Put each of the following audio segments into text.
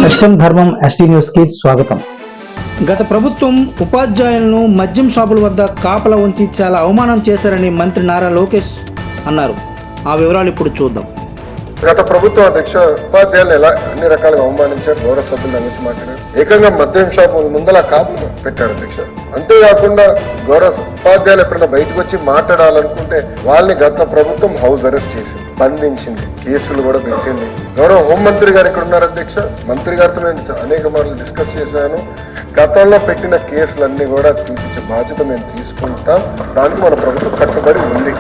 సత్యం ధర్మం ST news కి స్వాగతం. గత ప్రభుత్వం ఉపాధ్యాయులను మద్యం షాపుల వద్ద కాపలా ఉంచి చాలా అవమానం చేశారని మంత్రి నారా లోకేష్ అన్నారు. ఆ వివరాలు ఇప్పుడు చూద్దాం. గత ప్రభుత్వం అధ్యక్ష ఉపాధ్యాయులు ఎలా అన్ని రకాలుగా అవమానించారు. గౌరవ సభ్యులు గురించి మాట్లాడారు. ఏకంగా మద్యం షాపుల ముందల కాపులు పెట్టారు అధ్యక్ష. అంతేకాకుండా గౌరవ ఉపాధ్యాయులు ఎప్పుడైనా బయటకు వచ్చి మాట్లాడాలనుకుంటే వాళ్ళని గత ప్రభుత్వం హౌస్ అరెస్ట్ చేసింది, బంధించింది, కేసులు కూడా పెట్టింది. గౌరవ హోంమంత్రి గారు ఇక్కడ ఉన్నారు అధ్యక్ష. మంత్రి గారితో నేను అనేక మార్లు డిస్కస్ చేశాను. గతంలో పెట్టిన కేసులన్నీ కూడా తీర్చే బాధ్యత మేము తీసుకుంటాం. దానికి మన ప్రభుత్వం కట్టుబడి ఉంది.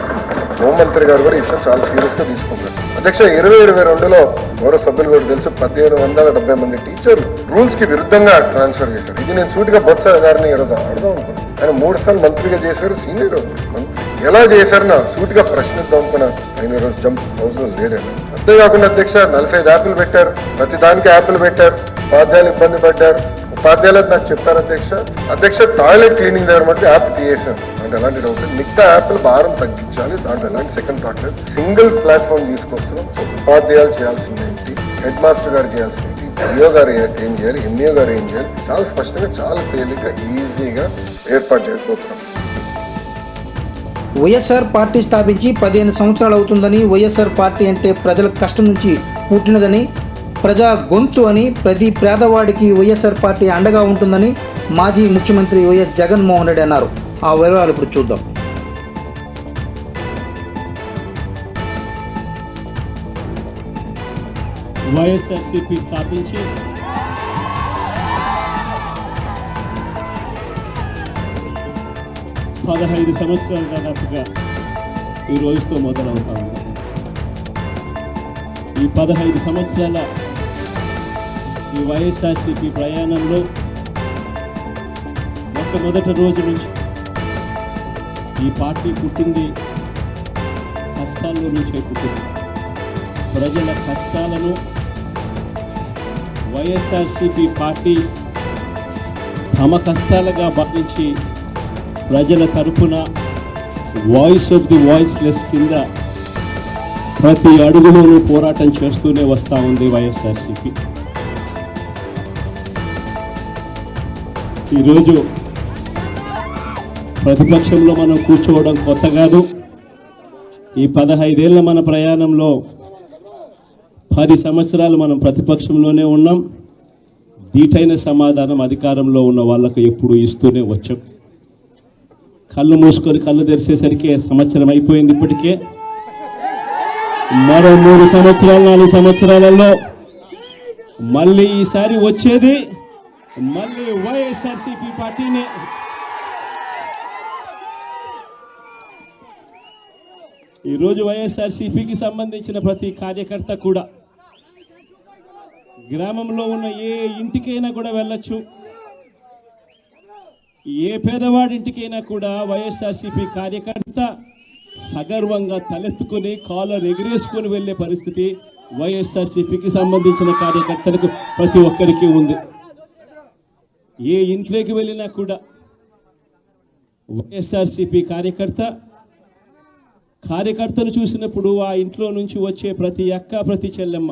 హోంమంత్రి గారు కూడా ఈ విషయం చాలా సీరియస్ గా తీసుకుంటారు అధ్యక్ష. 2022లో గౌరవ సభ్యులు కూడా తెలుసు 1570 మంది టీచర్లు రూల్స్ కి విరుద్ధంగా ట్రాన్స్ఫర్ చేశారు. ఇది నేను సూటిగా బొత్స గారిని ఈరోజు అడదాం అనుకున్నాను. ఆయన 3 సార్లు మంత్రిగా చేశారు, సీనియర్ మంత్రి. ఎలా చేశారు నా సూటిగా ప్రశ్నిద్దాం అనుకున్నా. ఆయన ఈరోజు జంప్ హౌస్ లో లేడని. అంతేకాకుండా అధ్యక్ష 45 యాప్లు పెట్టారు, ప్రతి దానికి యాప్లు పెట్టారు. ఉపాధ్యాయులు ఇబ్బంది పడ్డారు. ఉపాధ్యాయులు నాకు చెప్పారు అధ్యక్ష టాయిలెట్ క్లీనింగ్ దగ్గర మట్టి యాప్ తీయేశారు. అంటే ఎలాంటి డౌట్ మిగతా యాప్లు భారం తగ్గించాలి, దాంట్లో ఎలాంటి సెకండ్ థాట్ లేదు. సింగిల్ ప్లాట్ఫామ్ తీసుకొస్తున్నాం. సో ఉపాధ్యాయులు చేయాల్సింది ఏంటి, హెడ్ మాస్టర్ గారు చేయాల్సింది ఏంటి, డిఓ గారు ఏం చేయాలి, ఎంఈఓ గారు ఏం చేయాలి, చాలా స్పష్టంగా చాలా తేలిగ్గా ఈజీగా ఏర్పాటు చేయకపోతున్నాం. వైఎస్ఆర్ పార్టీ స్థాపించి 15 సంవత్సరాలు అవుతుందని, వైఎస్ఆర్ పార్టీ అంటే ప్రజల కష్టం నుంచి పుట్టినదని, ప్రజా గొంతు అని, ప్రతి పేదవాడికి వైఎస్ఆర్ పార్టీ అండగా ఉంటుందని మాజీ ముఖ్యమంత్రి వైఎస్ జగన్మోహన్ రెడ్డి అన్నారు. ఆ వివరాలు ఇప్పుడు చూద్దాం. వైఎస్ఆర్సీపీ స్థాపించి 15 సంవత్సరాల దాదాపుగా ఈ రోజుతో మొదలవుతా ఉంది. ఈ 15 సంవత్సరాల ఈ వైఎస్ఆర్సీపీ ప్రయాణంలో మొట్టమొదటి రోజు నుంచి ఈ పార్టీ పుట్టింది కష్టాల్లో నుంచే పుట్టింది. ప్రజల కష్టాలను వైఎస్ఆర్సీపీ పార్టీ తమ కష్టాలుగా భావించి ప్రజల తరపున వాయిస్ ఆఫ్ ది వాయిస్లెస్ కింద ప్రతి అడుగులోనూ పోరాటం చేస్తూనే వస్తూ ఉంది వైఎస్ఆర్సీపీ. ఈరోజు ప్రతిపక్షంలో మనం కూర్చోవడం కొత్త కాదు. ఈ 15 ఏళ్ల మన ప్రయాణంలో 10 సంవత్సరాలు మనం ప్రతిపక్షంలోనే ఉన్నాం. దీటైన సమాధానం అధికారంలో ఉన్న వాళ్ళకు ఎప్పుడు ఇస్తూనే వచ్చాం. కళ్ళు మూసుకొని కళ్ళు తెరిచేసరికి సంవత్సరం అయిపోయింది. ఇప్పటికే మరో 3 సంవత్సరాలు 4 సంవత్సరాలలో మళ్ళీ ఈసారి వచ్చేది మళ్ళీ వైఎస్ఆర్సీపీ పార్టీనే. ఈరోజు వైఎస్ఆర్సీపీకి సంబంధించిన ప్రతి కార్యకర్త కూడా గ్రామంలో ఉన్న ఏ ఇంటికైనా కూడా వెళ్ళొచ్చు. ఏ పేదవాడింటికైనా కూడా వైఎస్ఆర్సీపీ కార్యకర్త సగర్వంగా తలెత్తుకొని కాలర్ ఎగిరేసుకొని వెళ్ళే పరిస్థితి వైఎస్ఆర్సీపీకి సంబంధించిన కార్యకర్తలకు ప్రతి ఒక్కరికి ఉంది. ఏ ఇంట్లోకి వెళ్ళినా కూడా వైఎస్ఆర్సీపీ కార్యకర్తను చూసినప్పుడు ఆ ఇంట్లో నుంచి వచ్చే ప్రతి అక్క, ప్రతి చెల్లెమ్మ